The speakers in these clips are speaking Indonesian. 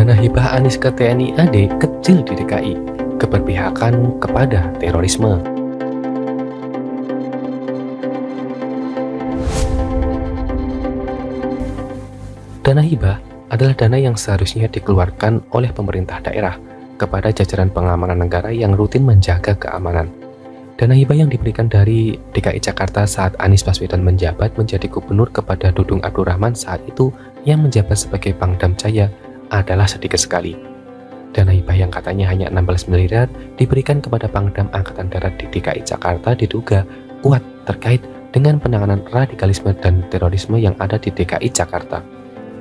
Dana hibah Anies ke TNI AD kecil di DKI, keberpihakan kepada terorisme. Dana hibah adalah dana yang seharusnya dikeluarkan oleh pemerintah daerah kepada jajaran pengamanan negara yang rutin menjaga keamanan. Dana hibah yang diberikan dari DKI Jakarta saat Anies Baswedan menjabat menjadi gubernur kepada Dudung Abdurrahman saat itu yang menjabat sebagai Pangdam Jaya adalah sedikit sekali. Dana hibah yang katanya hanya 16 miliar diberikan kepada Pangdam Angkatan Darat di DKI Jakarta diduga kuat terkait dengan penanganan radikalisme dan terorisme yang ada di DKI Jakarta.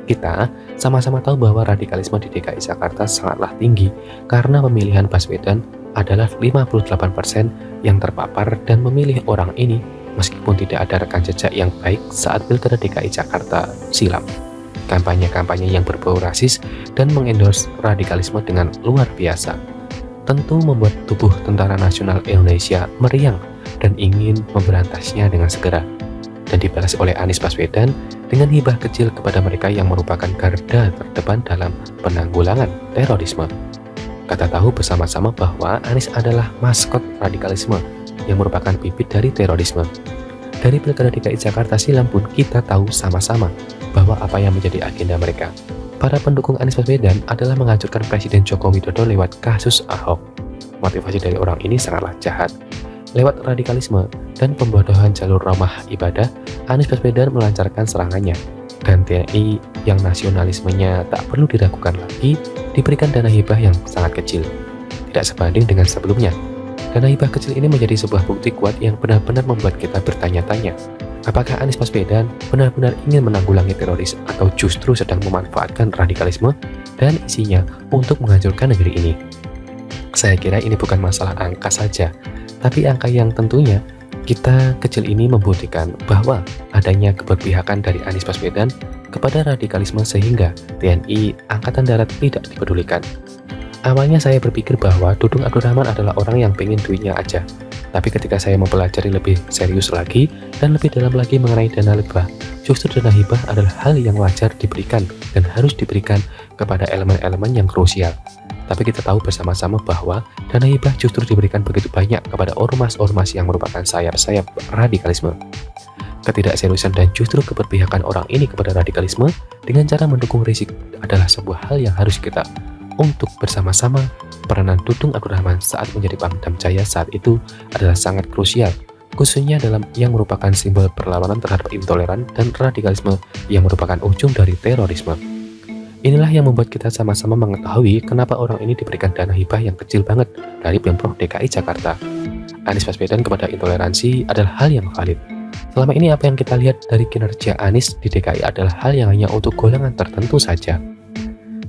Kita sama-sama tahu bahwa radikalisme di DKI Jakarta sangatlah tinggi karena pemilihan Baswedan adalah 58% yang terpapar dan memilih orang ini meskipun tidak ada rekam jejak yang baik saat pilkada DKI Jakarta silam. Kampanye-kampanye yang berbau rasis dan mengendorse radikalisme dengan luar biasa tentu membuat tubuh Tentara Nasional Indonesia meriang dan ingin memberantasnya dengan segera, dan dibalas oleh Anies Baswedan dengan hibah kecil kepada mereka yang merupakan garda terdepan dalam penanggulangan terorisme. Kata tahu bersama-sama bahwa Anies adalah maskot radikalisme yang merupakan bibit dari terorisme. Dari pilkada DKI Jakarta silam pun kita tahu sama-sama bahwa apa yang menjadi agenda mereka. Para pendukung Anies Baswedan adalah menghancurkan Presiden Joko Widodo lewat kasus Ahok. Motivasi dari orang ini sangatlah jahat. Lewat radikalisme dan pembodohan jalur ramah ibadah, Anies Baswedan melancarkan serangannya. Dan TNI yang nasionalismenya tak perlu diragukan lagi, diberikan dana hibah yang sangat kecil. Tidak sebanding dengan sebelumnya. Dana hibah kecil ini menjadi sebuah bukti kuat yang benar-benar membuat kita bertanya-tanya. Apakah Anies Baswedan benar-benar ingin menanggulangi teroris atau justru sedang memanfaatkan radikalisme dan isinya untuk menghancurkan negeri ini? Saya kira ini bukan masalah angka saja, tapi angka yang tentunya kita kecil ini membuktikan bahwa adanya keberpihakan dari Anies Baswedan kepada radikalisme sehingga TNI Angkatan Darat tidak dipedulikan. Awalnya saya berpikir bahwa Dudung Abdurrahman adalah orang yang pengen duitnya aja. Tapi ketika saya mempelajari lebih serius lagi dan lebih dalam lagi mengenai dana hibah, justru dana hibah adalah hal yang wajar diberikan dan harus diberikan kepada elemen-elemen yang krusial. Tapi kita tahu bersama-sama bahwa dana hibah justru diberikan begitu banyak kepada ormas-ormas yang merupakan sayap-sayap radikalisme. Ketidakseriusan dan justru keberpihakan orang ini kepada radikalisme dengan cara mendukung Rizik adalah sebuah hal yang harus kita untuk bersama-sama. Peranan Dudung Abdurrahman saat menjadi Pangdam Jaya saat itu adalah sangat krusial, khususnya dalam yang merupakan simbol perlawanan terhadap intoleran dan radikalisme yang merupakan ujung dari terorisme. Inilah yang membuat kita sama-sama mengetahui kenapa orang ini diberikan dana hibah yang kecil banget dari Pemprov DKI Jakarta. Anies Baswedan kepada intoleransi adalah hal yang valid. Selama ini apa yang kita lihat dari kinerja Anies di DKI adalah hal yang hanya untuk golongan tertentu saja.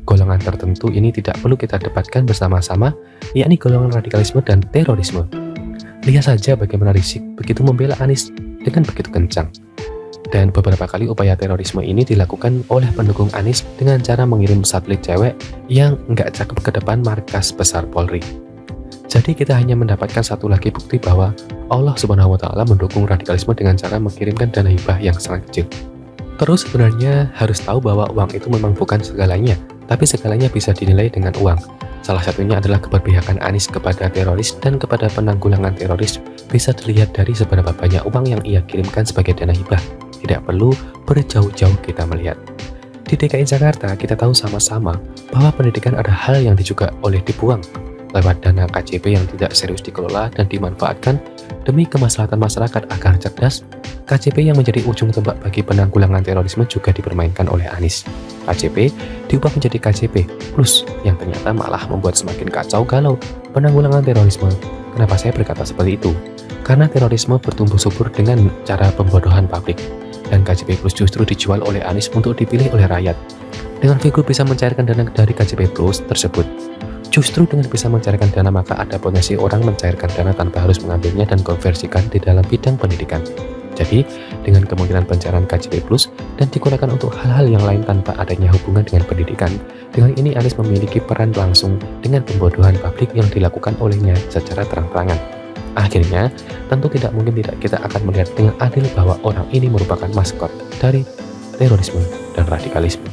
Golongan tertentu ini tidak perlu kita debatkan bersama-sama, yakni golongan radikalisme dan terorisme. Lihat saja bagaimana Rizik begitu membela Anies dengan begitu kencang. Dan beberapa kali upaya terorisme ini dilakukan oleh pendukung Anies dengan cara mengirim satelit cewek yang nggak cakep ke depan markas besar Polri. Jadi kita hanya mendapatkan satu lagi bukti bahwa Allah Subhanahu wa Ta'ala mendukung radikalisme dengan cara mengirimkan dana hibah yang sangat kecil. Terus sebenarnya harus tahu bahwa uang itu memang bukan segalanya, tapi segalanya bisa dinilai dengan uang. Salah satunya adalah keberpihakan Anies kepada teroris dan kepada penanggulangan teroris bisa dilihat dari seberapa banyak uang yang ia kirimkan sebagai dana hibah. Tidak perlu berjauh-jauh kita melihat. Di DKI Jakarta kita tahu sama-sama bahwa pendidikan ada hal yang juga oleh dibuang lewat dana KJP yang tidak serius dikelola dan dimanfaatkan demi kemaslahatan masyarakat agar cerdas. KJP yang menjadi ujung tombak bagi penanggulangan terorisme juga dipermainkan oleh Anies. KJP diubah menjadi KJP Plus yang ternyata malah membuat semakin kacau galau penanggulangan terorisme. Kenapa saya berkata seperti itu? Karena terorisme bertumbuh subur dengan cara pembodohan publik, dan KJP Plus justru dijual oleh Anies untuk dipilih oleh rakyat. Dengan figur bisa mencairkan dana dari KJP Plus tersebut, justru dengan bisa mencairkan dana maka ada potensi orang mencairkan dana tanpa harus mengambilnya dan konversikan di dalam bidang pendidikan. Jadi, dengan kemungkinan pencairan KJP Plus dan digunakan untuk hal-hal yang lain tanpa adanya hubungan dengan pendidikan, dengan ini Anies memiliki peran langsung dengan pembodohan publik yang dilakukan olehnya secara terang-terangan. Akhirnya, tentu tidak mungkin tidak kita akan melihat dengan adil bahwa orang ini merupakan maskot dari terorisme dan radikalisme.